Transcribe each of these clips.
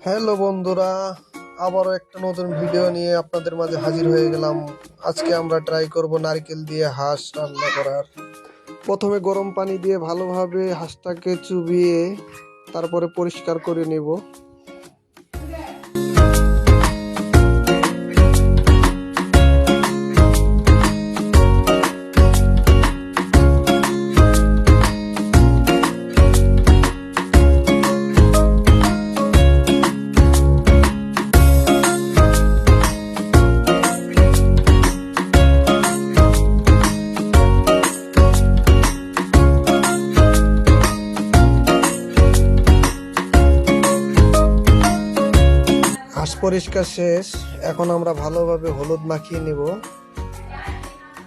Hello বন্ধুরা, আবারও একটা নতুন ভিডিও নিয়ে আপনাদের মাঝে হাজির হয়ে গেলাম। আজকে আমরা ট্রাই করব নারকেল দিয়ে হাঁস রান্না করার। প্রথমে গরম পানি দিয়ে ভালোভাবে হাঁসটাকে চুবিয়ে তারপরে পরিষ্কার করে নেব। হাঁস পরিষ্কার শেষ, এখন আমরা ভালোভাবে হলুদ মাখিয়ে নেব।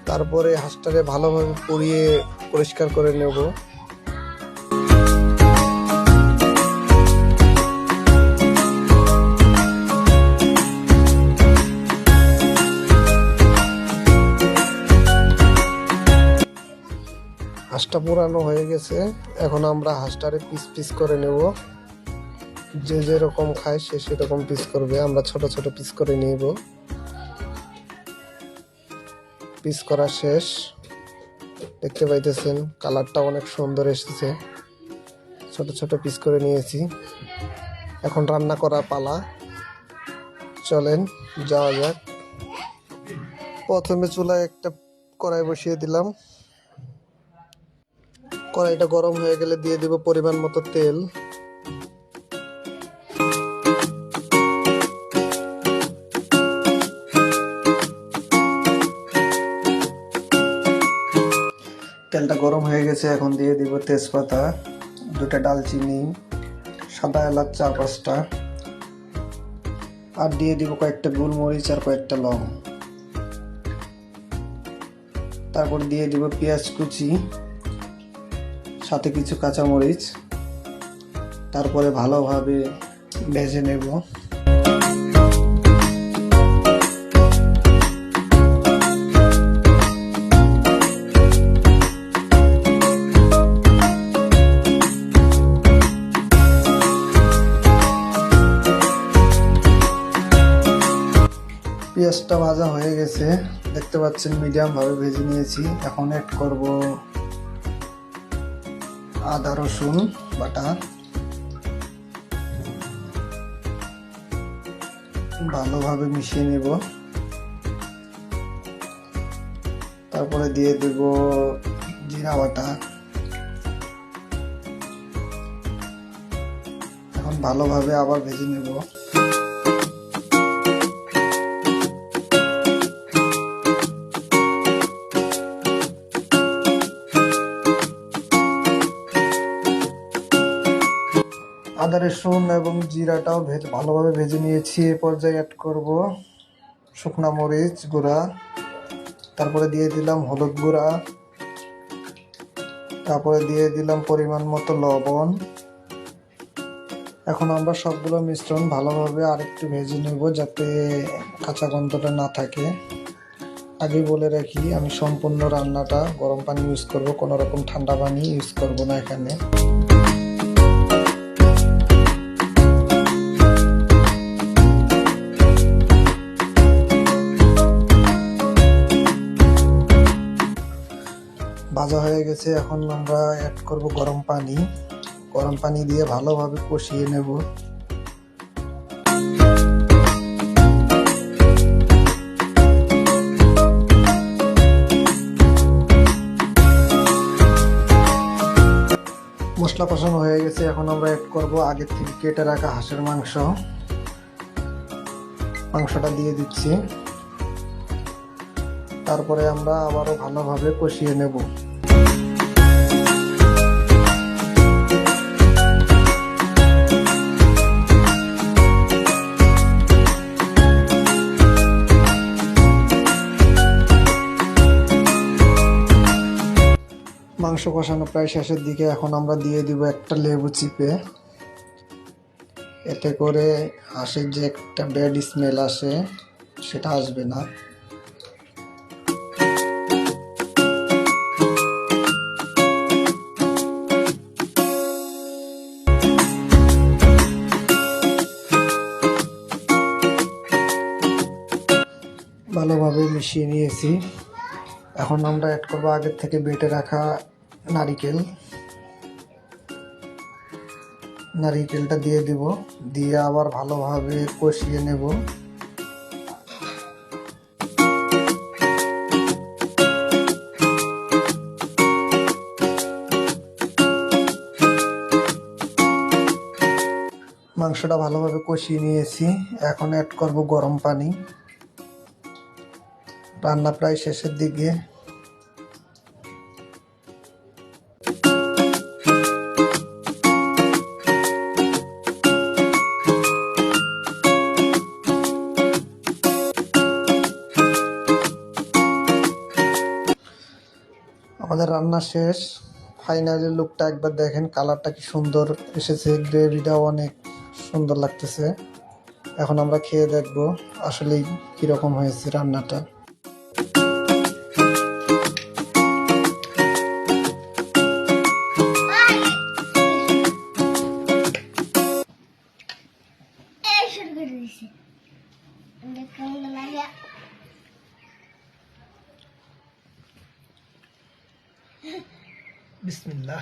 তারপরে হাঁসটাকে ভালোভাবে পুড়িয়ে পরিষ্কার করে নেব। হাঁসটা পুরানো হয়ে গেছে, এখন আমরা হাঁসটারে পিস পিস করে নেব। যে যেরকম খায় সে সেরকম পিস করবে, আমরা ছোট ছোট পিস করে নিব। পিস করা শেষ, দেখতে পাইতেছেন কালারটা অনেক সুন্দর এসেছে। ছোট ছোট পিস করে নিয়েছি, এখন রান্না করার পালা। চলেন যাওয়া যাক। প্রথমে চুলায় একটা কড়াই বসিয়ে দিলাম। কড়াইটা গরম হয়ে গেলে দিয়ে দিব পরিমাণ মতো তেল। তেলটা গরম হয়ে গেছে, এখন দিয়ে দিব তেজপাতা, 2টা ডালচিনি, সাদা এলাচ 4-5টা, আর দিয়ে দিব কয়েকটা গোলমরিচ আর কয়েকটা লং। তারপর দিয়ে দিব পেঁয়াজ কুচি, সাথে কিছু কাঁচামরিচ। তারপরে ভালোভাবে ভেজে নেব। পেঁয়াজটা ভাজা হয়ে গেছে, দেখতে পাচ্ছেন মিডিয়াম ভাবে ভেজে নিয়েছি। এখন অ্যাড করব আদা রসুন বাটা। ভালোভাবে মিশিয়ে নেব। তারপরে দিয়ে দেব জিরা বাটা। এখন ভালোভাবে আবার ভেজে নেব। আদা রসুন এবং জিরাটাও ভালোভাবে ভেজে নিয়েছি। এ পর্যায়ে অ্যাড করব শুকনা মরিচ গুঁড়া, তারপরে দিয়ে দিলাম হলুদ গুঁড়া, তারপরে দিয়ে দিলাম পরিমাণ মতো লবণ। এখন আমরা সবগুলো মিশ্রণ ভালোভাবে আরেকটু ভেজে নেব, যাতে কাঁচা গন্ধটা না থাকে। আগে বলে রাখি, আমি সম্পূর্ণ রান্নাটা গরম পানি ইউজ করব, কোনো রকম ঠান্ডা পানি ইউজ করব না এখানে। ভাজা হয়ে গেছে, এখন আমরা অ্যাড করব গরম পানি। গরম পানি দিয়ে ভালোভাবে কষিয়ে নেব। মশলা কষানো হয়ে গেছে, এখন আমরা অ্যাড করব আগের থেকে কেটে রাখা হাঁসের মাংস। মাংসটা দিয়ে দিচ্ছি। তারপরে আমরা আবারও ভালোভাবে কষিয়ে নেব। মাংস কষানো প্রায় শেষের দিকে, এখন আমরা দিয়ে দিব একটা লেবু চিপে। এতে করে হাঁসের যে একটা ব্যাড স্মেল আসে সেটা আসবে না। ভালোভাবে মিশিয়ে নিয়েছি। এখন আমরা অ্যাড করবো আগের থেকে বেটে রাখা নারিকেলটা দিয়ে দিব, দিয়ে আবার ভালোভাবে কষিয়ে নেব। মাংসটা ভালোভাবে কষিয়ে নিয়েছি। এখন অ্যাড করব গরম পানি। রান্না প্রায় শেষের দিকে। আমাদের রান্না শেষ। ফাইনালি লুকটা একবার দেখেন, কালারটা কি সুন্দর এসেছে, গ্রেভিটাও অনেক সুন্দর লাগতেছে। এখন আমরা খেয়ে দেখব আসলেই কিরকম হয়েছে রান্নাটা। বিসমিল্লাহ।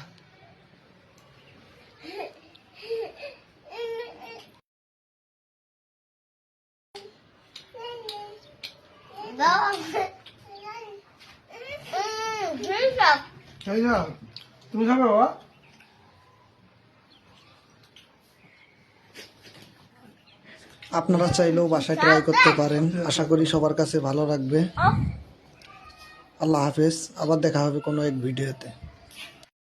তুমি খাবে বাবা? আপনারা চাইলেও বাসায় ট্রাই করতে পারেন। আশা করি সবার কাছে ভালো লাগবে। আল্লাহ হাফেজ। আবার দেখা হবে কোনো এক ভিডিওতে।